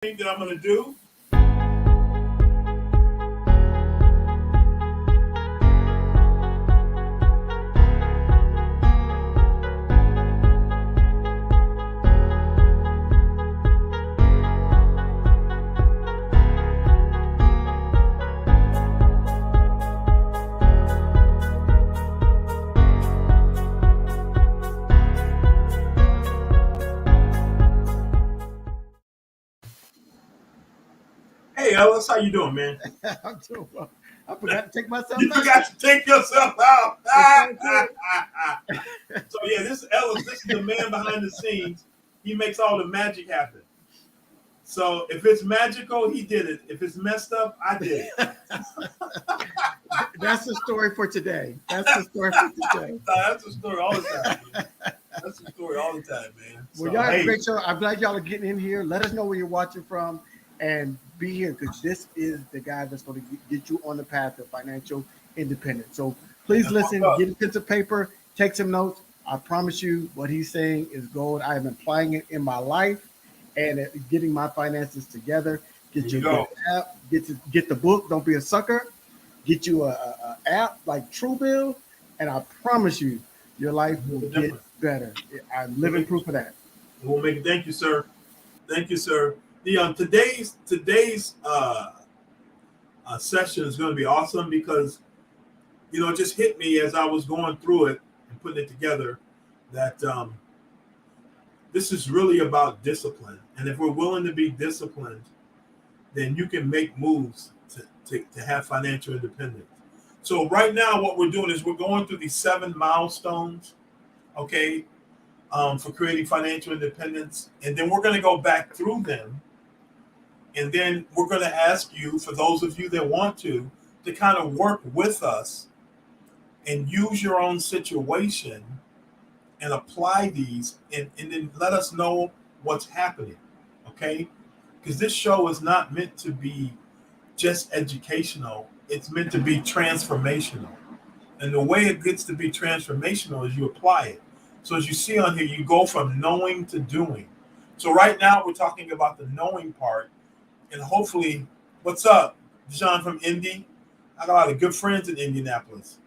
thing that I'm going to do. Hey, Ellis, how you doing, man? I'm doing well. I forgot to take myself You out. forgot to take yourself out. It's all So yeah, this is Ellis. This is the man behind the scenes. He makes all the magic happen. So if it's magical, he did it. If it's messed up, I did it. That's the story for today. That's the story for today. That's the story all the time. Man. That's the story all the time, man. So, Well, y'all make sure. I'm glad y'all are getting in here. Let us know where you're watching from, and be here because this is the guy that's going to get you on the path of financial independence. So please listen, get a pen to paper, take some notes. I promise you, what he's saying is gold. I am applying it in my life and getting my finances together. Get your app, get the book. Don't be a sucker. Get you a app like Truebill, and I promise you, your life will get better. I'm living proof of that. We'll make it. Thank you, sir. Thank you, sir. The today's session is going to be awesome because it just hit me as I was going through it and putting it together that this is really about discipline, and if we're willing to be disciplined, then you can make moves to have financial independence. So right now, what we're doing is we're going through these 7 milestones, okay, for creating financial independence, and then we're going to go back through them. And then we're going to ask you, for those of you that want to kind of work with us and use your own situation and apply these and then let us know what's happening, okay? Because this show is not meant to be just educational. It's meant to be transformational. And the way it gets to be transformational is you apply it. So as you see on here, you go from knowing to doing. So right now we're talking about the knowing part. And hopefully, what's up, John from Indy? I got a lot of good friends in Indianapolis.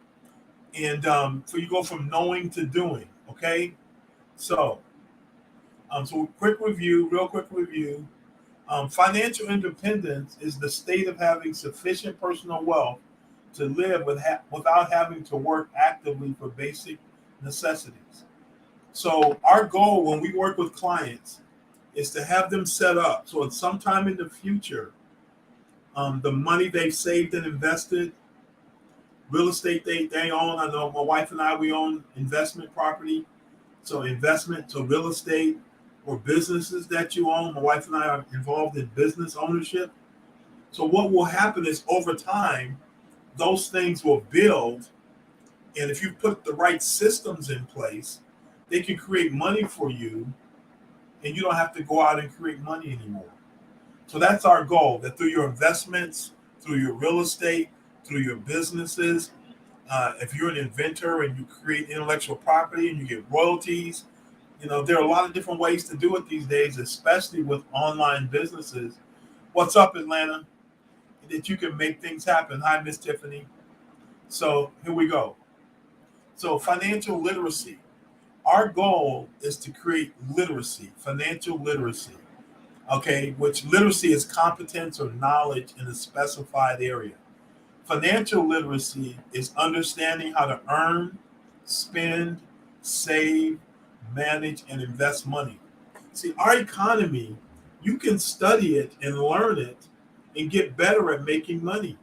And so you go from knowing to doing, okay? So, real quick review. Financial independence is the state of having sufficient personal wealth to live without having to work actively for basic necessities. So our goal when we work with clients is to have them set up so at some time in the future, the money they've saved and invested, real estate they own. I know my wife and I, we own investment property. So real estate or businesses that you own. My wife and I are involved in business ownership. So what will happen is over time, those things will build. And if you put the right systems in place, they can create money for you and you don't have to go out and create money anymore. So that's our goal, that through your investments, through your real estate, through your businesses, if you're an inventor and you create intellectual property and you get royalties, there are a lot of different ways to do it these days, especially with online businesses. What's up, Atlanta? That you can make things happen. Hi, Miss Tiffany. So here we go. So financial literacy. Our goal is to create literacy, financial literacy, okay, which literacy is competence or knowledge in a specified area. Financial literacy is understanding how to earn, spend, save, manage, and invest money. See, our economy, you can study it and learn it and get better at making money.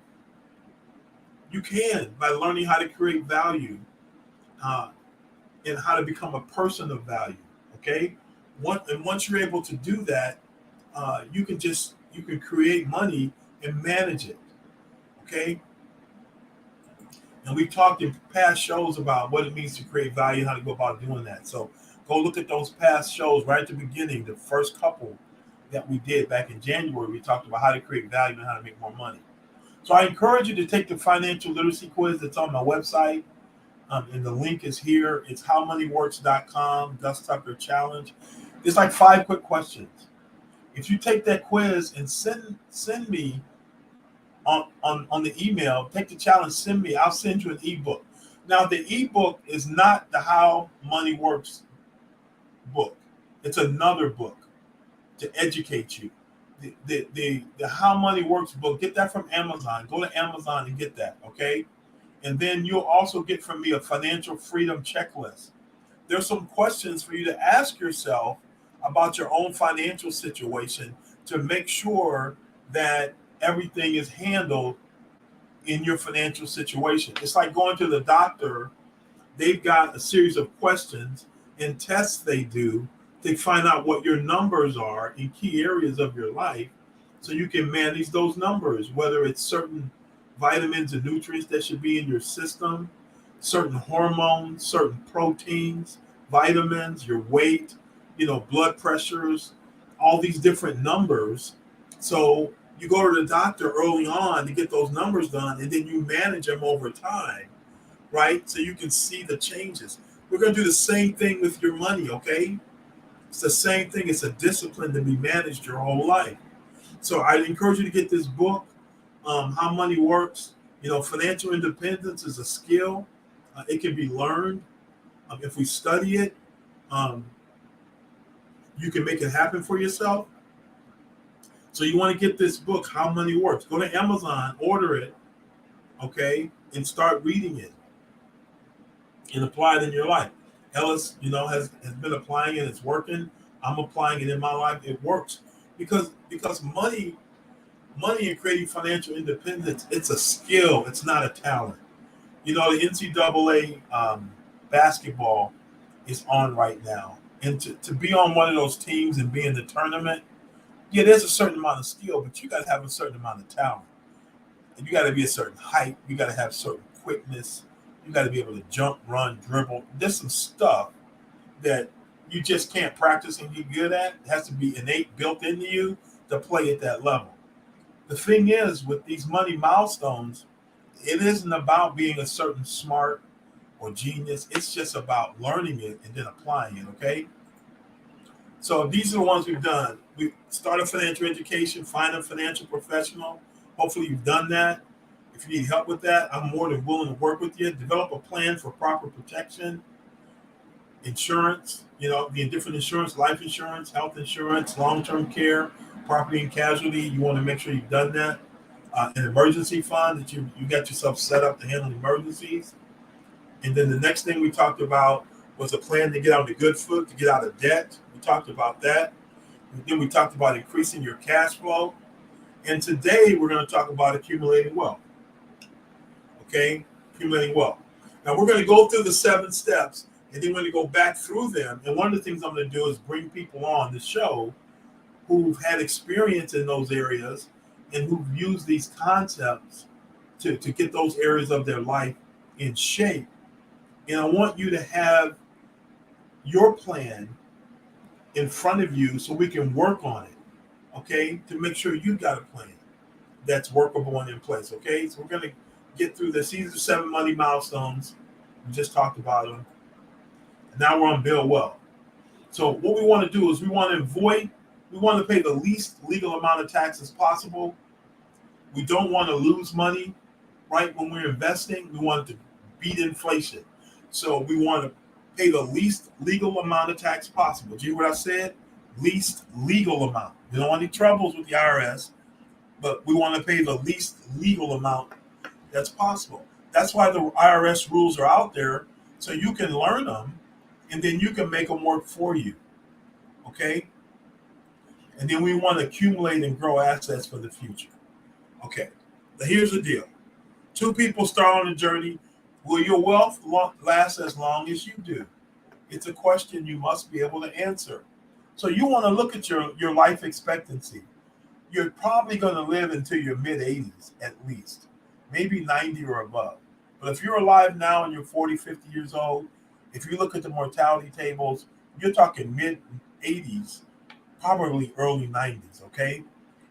You can by learning how to create value. And how to become a person of value, okay? Once you're able to do that, you can create money and manage it, okay? And we've talked in past shows about what it means to create value and how to go about doing that. So go look at those past shows right at the beginning, the first couple that we did back in January. We talked about how to create value and how to make more money. So I encourage you to take the financial literacy quiz that's on my website. And the link is here. It's howmoneyworks.com, Gus Tucker Challenge. There's like 5 quick questions. If you take that quiz and send me on the email, take the challenge, send me, I'll send you an ebook. Now the ebook is not the How Money Works book. It's another book to educate you. The How Money Works book, get that from Amazon. Go to Amazon and get that, okay? And then you'll also get from me a financial freedom checklist. There's some questions for you to ask yourself about your own financial situation to make sure that everything is handled in your financial situation. It's like going to the doctor. They've got a series of questions and tests they do to find out what your numbers are in key areas of your life so you can manage those numbers, whether it's certain vitamins and nutrients that should be in your system, certain hormones, certain proteins, vitamins, your weight, blood pressures, all these different numbers. So you go to the doctor early on to get those numbers done, and then you manage them over time, right? So you can see the changes. We're going to do the same thing with your money, okay? It's the same thing. It's a discipline to be managed your whole life. So I encourage you to get this book, How Money Works. Financial independence is a skill. It can be learned. If we study it, you can make it happen for yourself. So you want to get this book, How Money Works. Go to Amazon, order it, okay, and start reading it and apply it in your life. Ellis, has been applying it. It's working. I'm applying it in my life. It works because money and creating financial independence, it's a skill. It's not a talent. The NCAA basketball is on right now. And to be on one of those teams and be in the tournament, yeah, there's a certain amount of skill, but you got to have a certain amount of talent. And you got to be a certain height. You got to have certain quickness. You got to be able to jump, run, dribble. There's some stuff that you just can't practice and get good at. It has to be innate, built into you to play at that level. The thing is, with these money milestones, it isn't about being a certain smart or genius. It's just about learning it and then applying it, okay? So these are the ones we've done. We started financial education, find a financial professional. Hopefully you've done that. If you need help with that, I'm more than willing to work with you. Develop a plan for proper protection, insurance, the different insurance, life insurance, health insurance, long-term care, property and casualty. You want to make sure you've done that. An emergency fund that you got yourself set up to handle emergencies. And then the next thing we talked about was a plan to get on the good foot, to get out of debt. We talked about that. And then we talked about increasing your cash flow. And today we're going to talk about accumulating wealth. Okay? Accumulating wealth. Now we're going to go through the 7 steps, and then we're going to go back through them. And one of the things I'm going to do is bring people on the show who've had experience in those areas and who've used these concepts to get those areas of their life in shape. And I want you to have your plan in front of you so we can work on it, okay, to make sure you got a plan that's workable and in place, okay? So we're going to get through this. These are 7 money milestones. We just talked about them. And now we're on build wealth. So what we want to do is we want to pay the least legal amount of taxes possible. We don't want to lose money, right? When we're investing, we want to beat inflation. So we want to pay the least legal amount of tax possible. Do you hear what I said? Least legal amount. We don't want any troubles with the IRS, but we want to pay the least legal amount that's possible. That's why the IRS rules are out there, so you can learn them, and then you can make them work for you, okay? And then we want to accumulate and grow assets for the future. Okay, now here's the deal. 2 people start on the journey. Will your wealth last as long as you do? It's a question you must be able to answer. So you want to look at your life expectancy. You're probably going to live until your mid-80s at least, maybe 90 or above. But if you're alive now and you're 40, 50 years old, if you look at the mortality tables, you're talking mid-80s, probably early 90s, okay?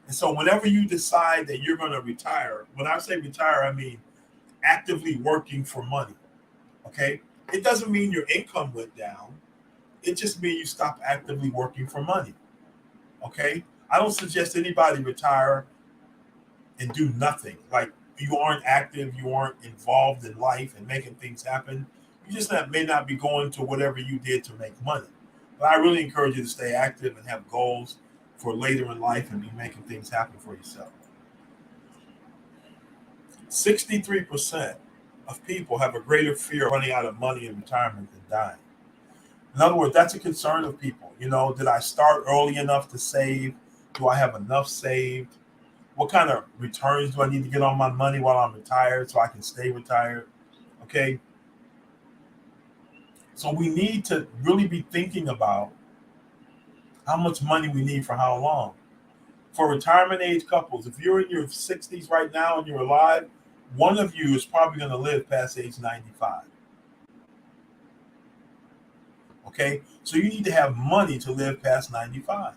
And so whenever you decide that you're going to retire, when I say retire, I mean actively working for money, okay? It doesn't mean your income went down. It just means you stop actively working for money, okay? I don't suggest anybody retire and do nothing. Like you aren't active, you aren't involved in life and making things happen. You just may not be going to whatever you did to make money. But I really encourage you to stay active and have goals for later in life and be making things happen for yourself. 63% of people have a greater fear of running out of money in retirement than dying. In other words, that's a concern of people. Did I start early enough to save? Do I have enough saved? What kind of returns do I need to get on my money while I'm retired so I can stay retired? Okay. So we need to really be thinking about how much money we need for how long. For retirement age couples, if you're in your 60s right now and you're alive, one of you is probably going to live past age 95. Okay, so you need to have money to live past 95.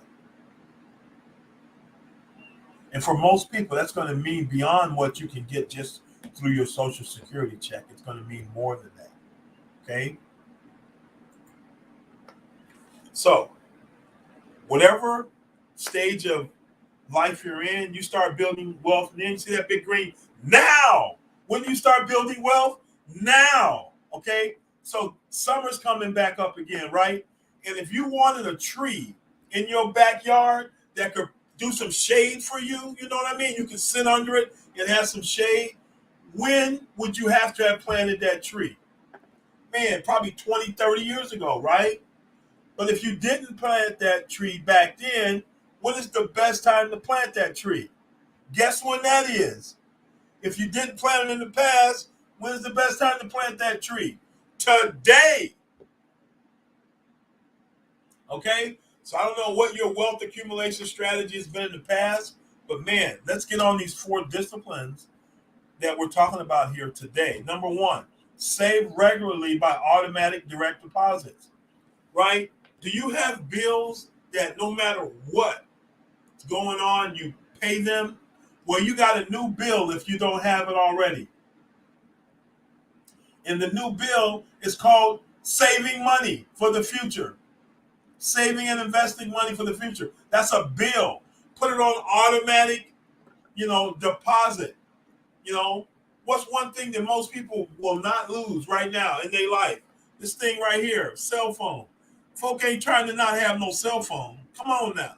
And for most people, that's going to mean beyond what you can get just through your Social Security check. It's going to mean more than that. Okay, so whatever stage of life you're in, you start building wealth. And then you see that big green now. When you start building wealth now, okay? So summer's coming back up again, right? And if you wanted a tree in your backyard that could do some shade for you, you know what I mean? You can sit under it and have some shade. When would you have to have planted that tree? Man, probably 20, 30 years ago, right? But if you didn't plant that tree back then, when is the best time to plant that tree? Guess when that is? If you didn't plant it in the past, when is the best time to plant that tree? Today. Okay? So I don't know what your wealth accumulation strategy has been in the past, but man, let's get on these 4 disciplines that we're talking about here today. Number 1, save regularly by automatic direct deposits, right? Do you have bills that no matter what's going on, you pay them? Well, you got a new bill if you don't have it already. And the new bill is called saving money for the future. Saving and investing money for the future. That's a bill. Put it on automatic, deposit. What's one thing that most people will not lose right now in their life? This thing right here, cell phone. Folk ain't trying to not have no cell phone. Come on now.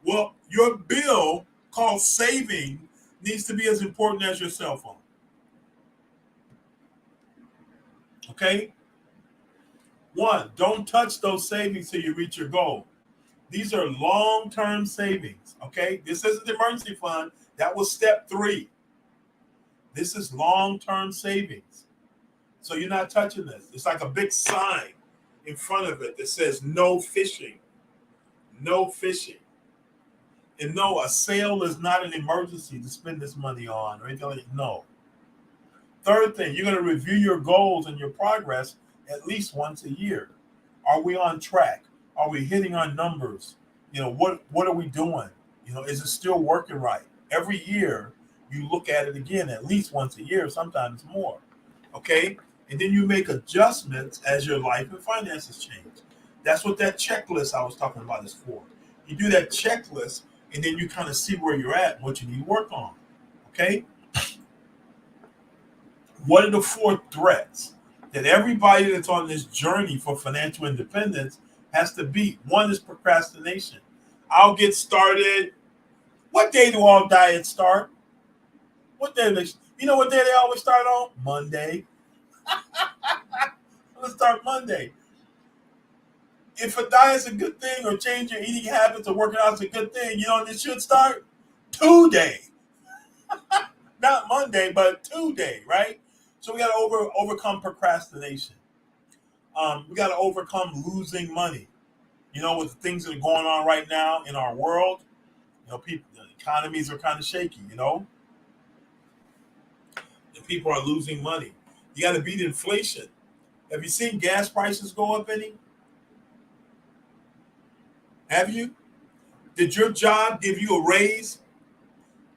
Well, your bill called saving needs to be as important as your cell phone. Okay? 1, don't touch those savings till you reach your goal. These are long-term savings. Okay? This isn't the emergency fund. That was step 3. This is long-term savings. So you're not touching this. It's like a big sign in front of it that says no fishing. No fishing. And no, a sale is not an emergency to spend this money on or anything like that. No. Third thing, you're going to review your goals and your progress at least once a year. Are we on track? Are we hitting our numbers? What are we doing? Is it still working right? Every year, you look at it again at least once a year, sometimes more. Okay? And then you make adjustments as your life and finances change. That's what that checklist I was talking about is for. You do that checklist, and then you kind of see where you're at and what you need to work on. Okay? What are the 4 threats that everybody that's on this journey for financial independence has to beat? 1 is procrastination. I'll get started. What day do all diets start? What day? You know what day they always start on? Monday. Let's start Monday. If a diet's a good thing or change your eating habits or working out is a good thing, it should start today. Not Monday, but today, right? So we got to overcome procrastination. We got to overcome losing money. With the things that are going on right now in our world, people, the economies are kind of shaky. The people are losing money. You got to beat inflation. Have you seen gas prices go up any? Have you? Did your job give you a raise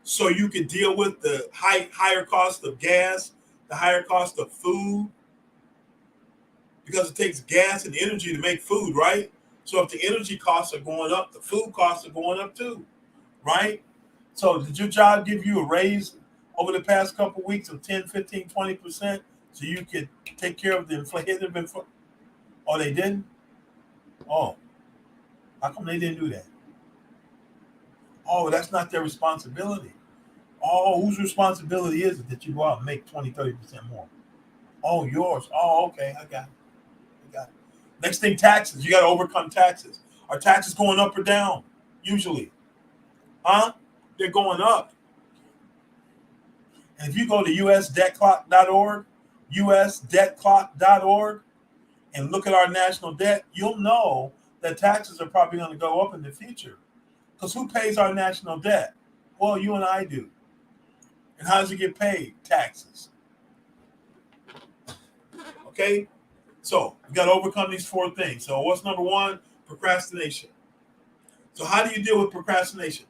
so you could deal with the higher cost of gas, the higher cost of food? Because it takes gas and energy to make food, right? So if the energy costs are going up, the food costs are going up too, right? So did your job give you a raise over the past couple of weeks of 10, 15, 20% so you could take care of the inflation? Oh, they didn't? Oh, how come they didn't do that? Oh, that's not their responsibility. Oh, whose responsibility is it that you go out and make 20, 30% more? Oh, yours. Oh, okay. I got it. I got it. Next thing, taxes. You got to overcome taxes. Are taxes going up or down? Usually. Huh? They're going up. And if you go to usdebtclock.org, usdebtclock.org, and look at our national debt, you'll know that taxes are probably going to go up in the future. Because who pays our national debt? Well, you and I do. And how does it get paid? Taxes. Okay? So we got to overcome these four things. So what's number one? Procrastination. So how do you deal with procrastination?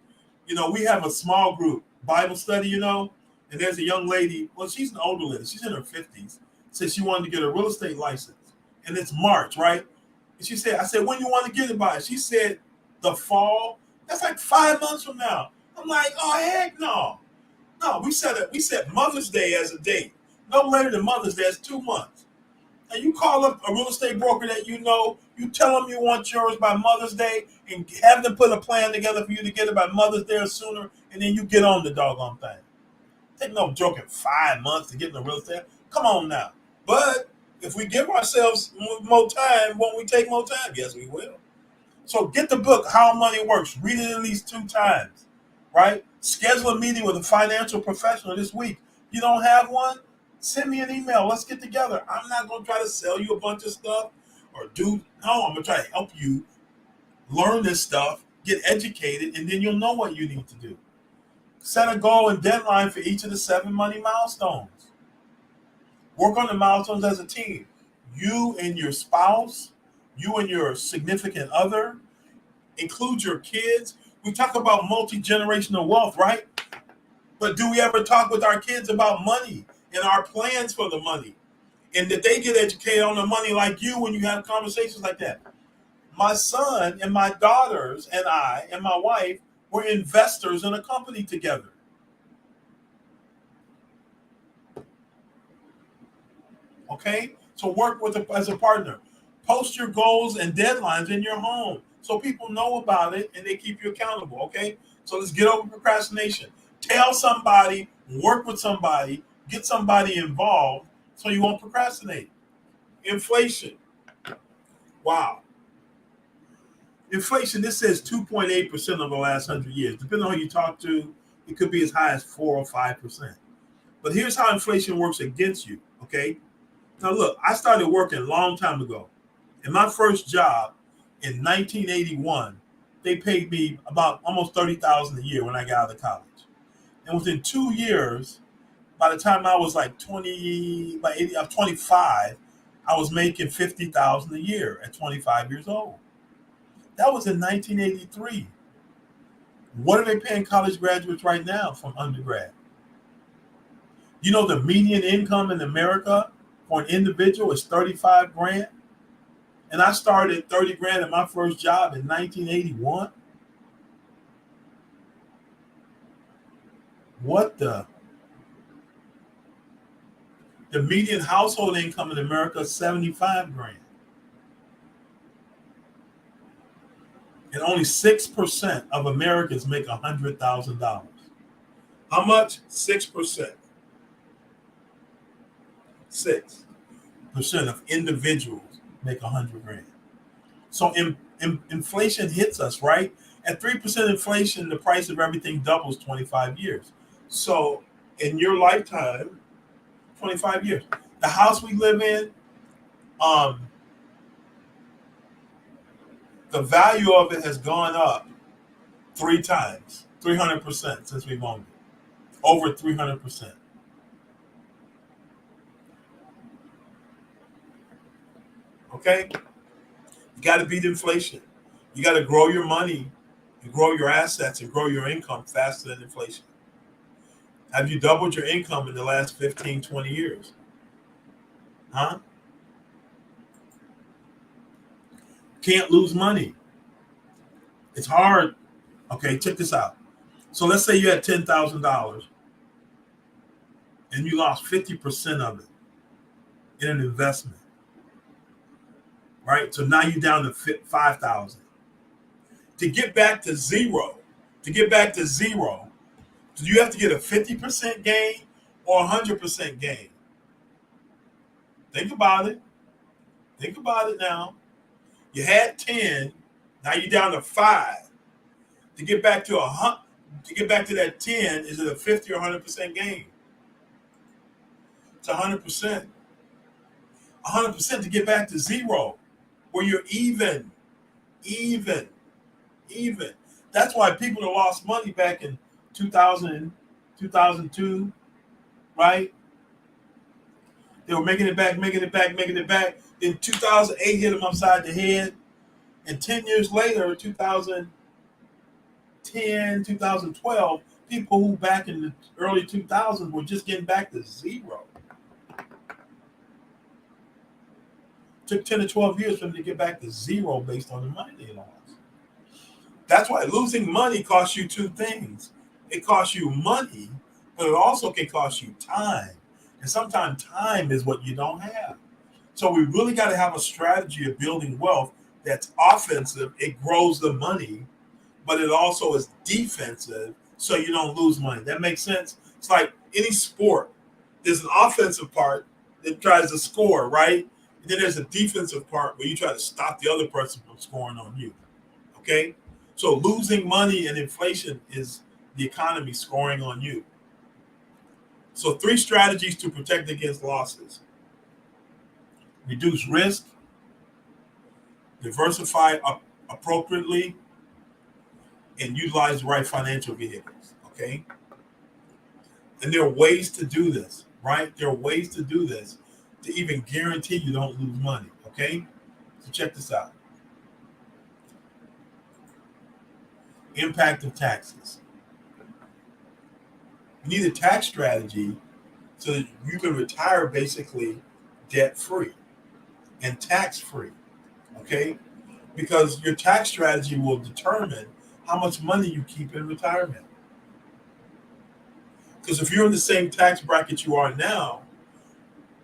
We have a small group Bible study, and there's a young lady. Well, she's an older lady. She's in her 50s. Said she wanted to get a real estate license. And it's March, right? And she said, I said, when you want to get it by? She said, the fall. That's like 5 months from now. I'm like, oh, heck no. No, we set Mother's Day as a date. No later than Mother's Day. It's 2 months. And you call up a real estate broker that you tell them you want yours by Mother's Day and have them put a plan together for you to get it by Mother's Day or sooner, and then you get on the doggone thing. Take no joking 5 months to get in the real estate. Come on now. But if we give ourselves more time, won't we take more time? Yes, we will. So get the book, How Money Works. Read it at least 2 times, right? Schedule a meeting with a financial professional this week. If you don't have one, send me an email. Let's get together. I'm not going to try to sell you a bunch of stuff I'm going to try to help you learn this stuff, get educated, and then you'll know what you need to do. Set a goal and deadline for each of the 7 money milestones. Work on the milestones as a team. You and your spouse, you and your significant other, include your kids. We talk about multi-generational wealth, right? But do we ever talk with our kids about money and our plans for the money? And that they get educated on the money like you when you have conversations like that. My son and my daughters and I and my wife were investors in a company together. Okay? So work as a partner. Post your goals and deadlines in your home so people know about it and they keep you accountable. Okay? So let's get over procrastination. Tell somebody, work with somebody, get somebody involved so you won't procrastinate. Inflation. Wow. Inflation, this says 2.8% over the last 100 years. Depending on who you talk to, it could be as high as 4 or 5%. But here's how inflation works against you, okay? Now look, I started working a long time ago. In my first job in 1981, they paid me about almost $30,000 a year when I got out of college. And within 2 years, by the time I was like 20, by 80, I was 25, I was making $50,000 a year at 25 years old. That was in 1983. What are they paying college graduates right now from undergrad? You know the median income in America for an individual is 35 grand? And I started 30 grand in my first job in 1981? What the? The median household income in America is 75 grand. And only 6% of Americans make $100,000. How much? 6%. 6% of individuals make 100 grand. So inflation hits us, right? At 3% inflation, the price of everything doubles 25 years. So in your lifetime, 25 years. The house we live in, the value of it has gone up 3 times, 300% since we've owned it. Over 300%. Okay? You got to beat inflation. You got to grow your money, and grow your assets, and grow your income faster than inflation. Have you doubled your income in the last 15, 20 years? Huh? Can't lose money. It's hard. Okay, check this out. So let's say you had $10,000 and you lost 50% of it in an investment, right? So now you're down to 5,000. To get back to zero, do you have to get a 50% gain or 100% gain? Think about it. Think about it now. You had 10, now you're down to 5. To get back to that 10, is it a 50 or 100% gain? It's 100%. 100% to get back to zero, where you're even. That's why people that lost money back in 2000, 2002, right? They were making it back. Then 2008 hit them upside the head. And 10 years later, 2010, 2012, people who back in the early 2000s were just getting back to zero. Took 10 to 12 years for them to get back to zero based on the money they lost. That's why losing money costs you two things. It costs you money, but it also can cost you time. And sometimes time is what you don't have. So we really got to have a strategy of building wealth that's offensive. It grows the money, but it also is defensive so you don't lose money. That makes sense? It's like any sport. There's an offensive part that tries to score, right? And then there's a defensive part where you try to stop the other person from scoring on you. Okay? So losing money and inflation is the economy scoring on you. So 3 strategies to protect against losses. Reduce risk, diversify appropriately, and utilize the right financial vehicles, okay? And there are ways to do this, right? There are ways to do this to even guarantee you don't lose money, okay? So check this out. Impact of taxes. You need a tax strategy so that you can retire basically debt-free and tax-free, okay? Because your tax strategy will determine how much money you keep in retirement. Because if you're in the same tax bracket you are now,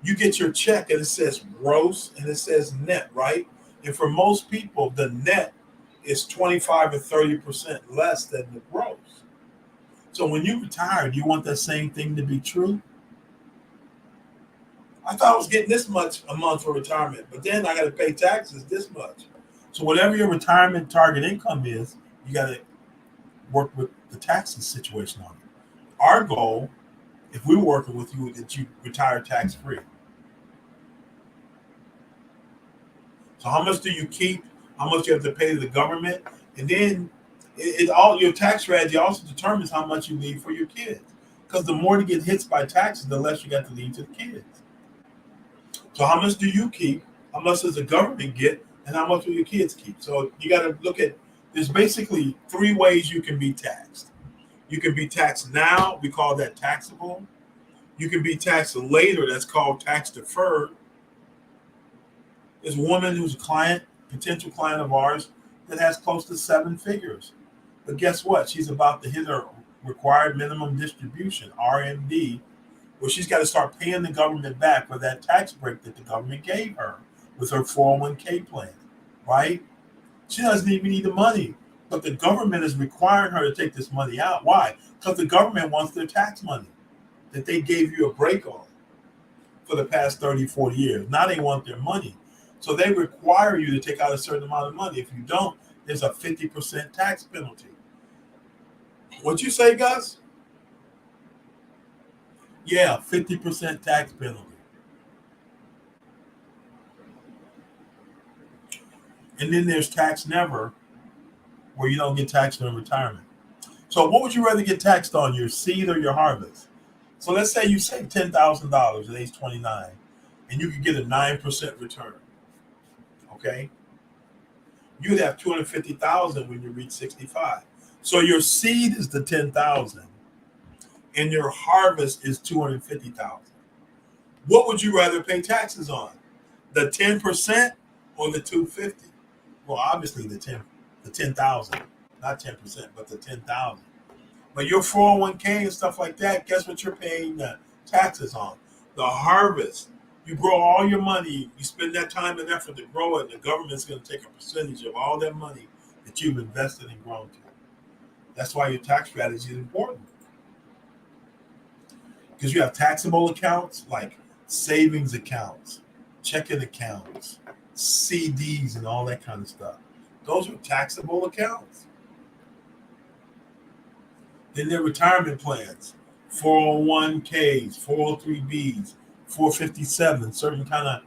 you get your check and it says gross and it says net, right? And for most people, the net is 25 or 30% less than the gross. So when you retire, do you want that same thing to be true? I thought I was getting this much a month for retirement, but then I got to pay taxes this much. So whatever your retirement target income is, you got to work with the taxes situation on it. Our goal, if we were working with you, is that you retire tax-free. So how much do you keep? How much you have to pay to the government? And then all your tax strategy also determines how much you leave for your kids. Because the more to get hit by taxes, the less you got to leave to the kids. So how much do you keep? How much does the government get? And how much will your kids keep? So you got to look at, there's basically 3 ways you can be taxed. You can be taxed now, we call that taxable. You can be taxed later, that's called tax deferred. There's a woman who's a potential client of ours, that has close to 7 figures. But guess what? She's about to hit her required minimum distribution, RMD, where she's got to start paying the government back for that tax break that the government gave her with her 401k plan, right? She doesn't even need the money, but the government is requiring her to take this money out. Why? Because the government wants their tax money that they gave you a break on for the past 30, 40 years. Now they want their money. So they require you to take out a certain amount of money. If you don't, there's a 50% tax penalty. What'd you say, Gus? Yeah, 50% tax penalty. And then there's tax never, where you don't get taxed on retirement. So what would you rather get taxed on, your seed or your harvest? So let's say you save $10,000 at age 29, and you could get a 9% return. Okay? You'd have $250,000 when you reach 65. So your seed is the 10,000, and your harvest is 250,000. What would you rather pay taxes on? The 10% or the 250? Well, obviously the 10,000, not 10%, but the 10,000. But your 401k and stuff like that, guess what you're paying the taxes on? The harvest. You grow all your money, you spend that time and effort to grow it, and the government's going to take a percentage of all that money that you've invested and grown to. That's why your tax strategy is important. Because you have taxable accounts like savings accounts, checking accounts, CDs, and all that kind of stuff. Those are taxable accounts. Then there are retirement plans, 401ks, 403bs, 457, certain kind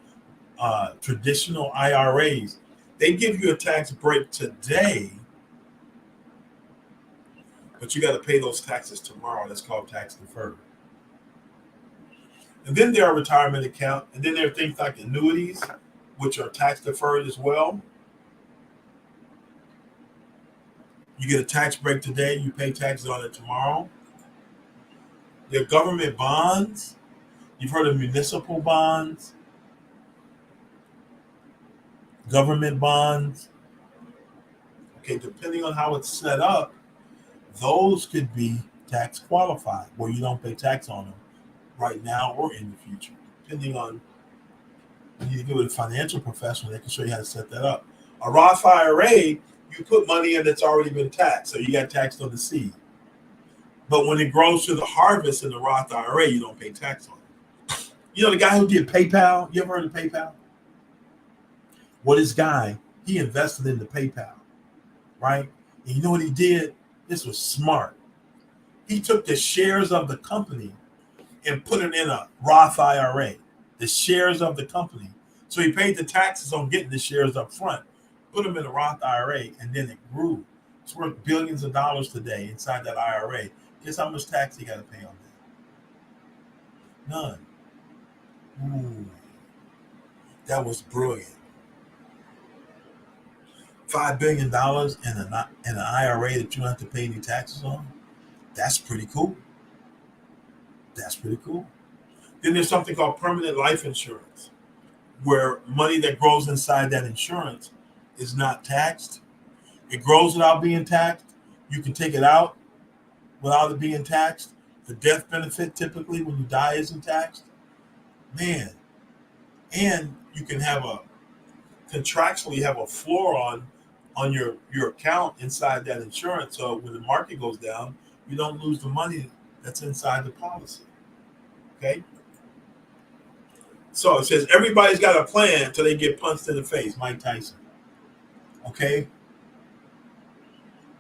of traditional IRAs. They give you a tax break today, but you got to pay those taxes tomorrow. That's called tax deferred. And then there are retirement accounts, and then there are things like annuities, which are tax deferred as well. You get a tax break today, you pay taxes on it tomorrow. There are government bonds. You've heard of municipal bonds, government bonds. Okay, depending on how it's set up, those could be tax qualified, where you don't pay tax on them right now or in the future, depending on. You need to get with a financial professional. They can show you how to set that up. A Roth IRA, you put money in that's already been taxed, so you got taxed on the seed. But when it grows to the harvest in the Roth IRA, you don't pay tax on it. You know the guy who did PayPal? You ever heard of PayPal? Well, this guy, he invested into PayPal, right? And you know what he did? This was smart. He took the shares of the company and put it in a Roth IRA, the shares of the company. So he paid the taxes on getting the shares up front, put them in a Roth IRA, and then it grew. It's worth billions of dollars today inside that IRA. Guess how much tax he got to pay on that? None. Ooh, that was brilliant. $5 billion in an IRA that you don't have to pay any taxes on. That's pretty cool. That's pretty cool. Then there's something called permanent life insurance, where money that grows inside that insurance is not taxed. It grows without being taxed. You can take it out without it being taxed. The death benefit, typically when you die, isn't taxed. Man, and you can have contractually have a floor on your account inside that insurance. So when the market goes down, you don't lose the money that's inside the policy. Okay? So it says everybody's got a plan until they get punched in the face, Mike Tyson. Okay?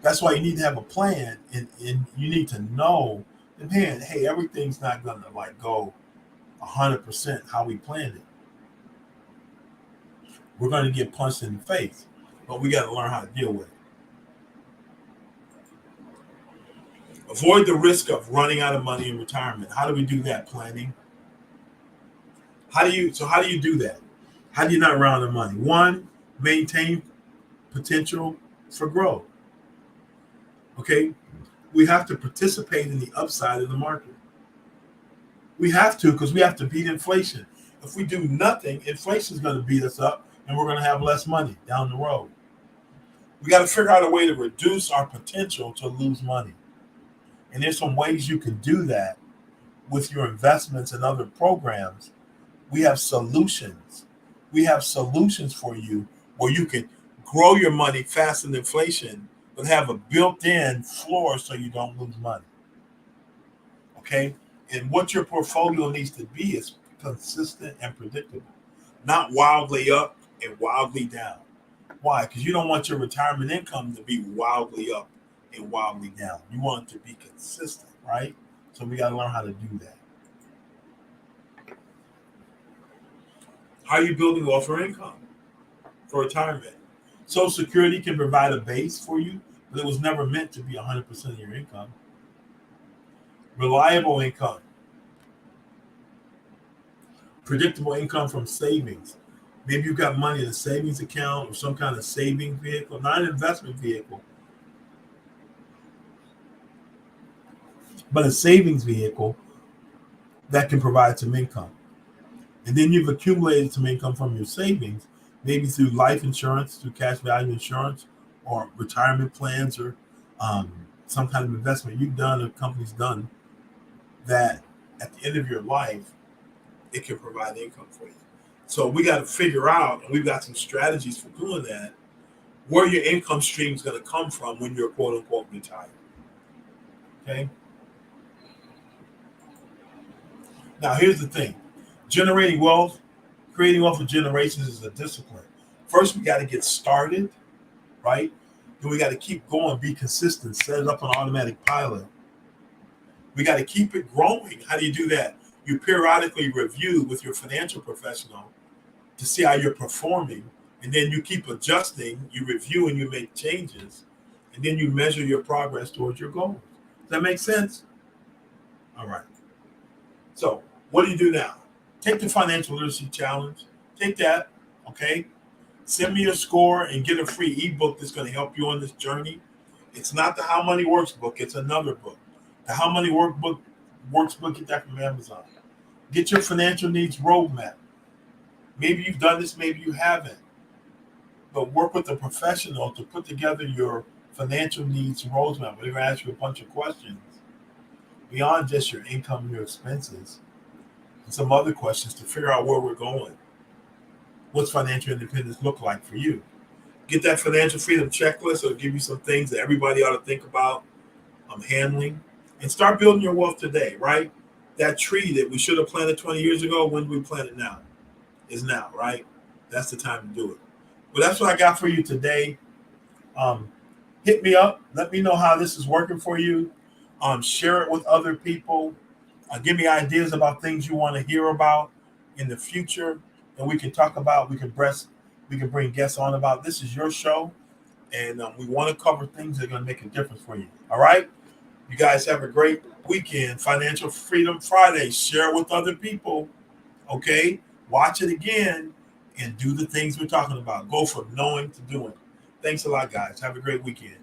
That's why you need to have a plan, and you need to know that, man, hey, everything's not gonna like go 100% how we planned it. We're gonna get punched in the face, but we got to learn how to deal with it. Avoid the risk of running out of money in retirement. How do we do that? Planning. How do you do that? How do you not run out of money? One, maintain potential for growth. Okay, we have to participate in the upside of the market. We have to, because we have to beat inflation. If we do nothing, inflation is going to beat us up, and we're going to have less money down the road. We got to figure out a way to reduce our potential to lose money. And there's some ways you can do that with your investments and other programs. We have solutions. We have solutions for you where you can grow your money faster than inflation, but have a built-in floor so you don't lose money. Okay? And what your portfolio needs to be is consistent and predictable, not wildly up and wildly down. Why? Because you don't want your retirement income to be wildly up and wildly down. You want it to be consistent, right? So we got to learn how to do that. How are you building wealth or income for retirement? Social Security can provide a base for you, but it was never meant to be 100% of your income. Reliable income. Predictable income from savings. Maybe you've got money in a savings account or some kind of saving vehicle, not an investment vehicle, but a savings vehicle that can provide some income. And then you've accumulated some income from your savings. maybe through life insurance, through cash value insurance, or retirement plans, or some kind of investment you've done or company's done, that at the end of your life, it can provide income for you. So we got to figure out, and we've got some strategies for doing that, where your income stream is going to come from when you're quote unquote retired. Okay. Now, here's the thing: generating wealth, creating wealth for generations is a discipline. First, we got to get started, right? Then we got to keep going, be consistent, set it up on automatic pilot. We got to keep it growing. How do you do that? You periodically review with your financial professional to see how you're performing, and then you keep adjusting, you review and you make changes, and then you measure your progress towards your goals. Does that make sense? All right. So what do you do now? Take the financial literacy challenge. Take that, okay? Send me a score and get a free ebook that's going to help you on this journey. It's not the How Money Works book. It's another book. The How Money Works book, get that from Amazon. Get your financial needs roadmap. Maybe you've done this, maybe you haven't. But work with a professional to put together your financial needs roadmap. We're going to ask you a bunch of questions beyond just your income and your expenses, and some other questions to figure out where we're going. What's financial independence look like for you? Get that financial freedom checklist. It'll give you some things that everybody ought to think about handling, and start building your wealth today, right? That tree that we should have planted 20 years ago, when do we plant it now? Is now, right? That's the time to do it. Well, that's what I got for you today. Hit me up. Let me know how this is working for you. Share it with other people. Give me ideas about things you want to hear about in the future, and we can talk about. We can bring guests on about. This is your show, and we want to cover things that are going to make a difference for you. All right. You guys have a great weekend. Financial Freedom Friday. Share it with other people. Okay. Watch it again and do the things we're talking about. Go from knowing to doing. Thanks a lot, guys. Have a great weekend.